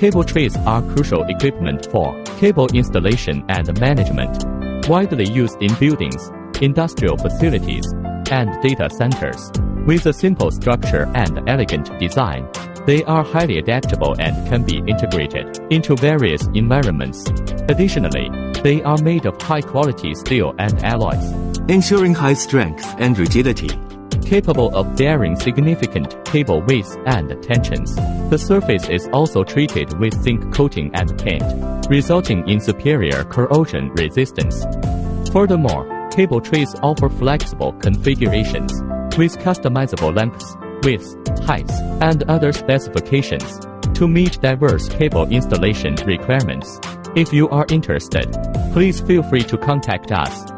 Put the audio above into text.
Cable trays are crucial equipment for cable installation and management, widely used in buildings, industrial facilities, and data centers. With a simple structure and elegant design, they are highly adaptable and can be integrated into various environments. Additionally, they are made of high-quality steel and alloys, ensuring high strength and rigidity. Capable of bearing significant cable weights and tensions. The surface is also treated with zinc coating and paint, resulting in superior corrosion resistance. Furthermore, cable trays offer flexible configurations with customizable lengths, widths, heights, and other specifications to meet diverse cable installation requirements. If you are interested, please feel free to contact us.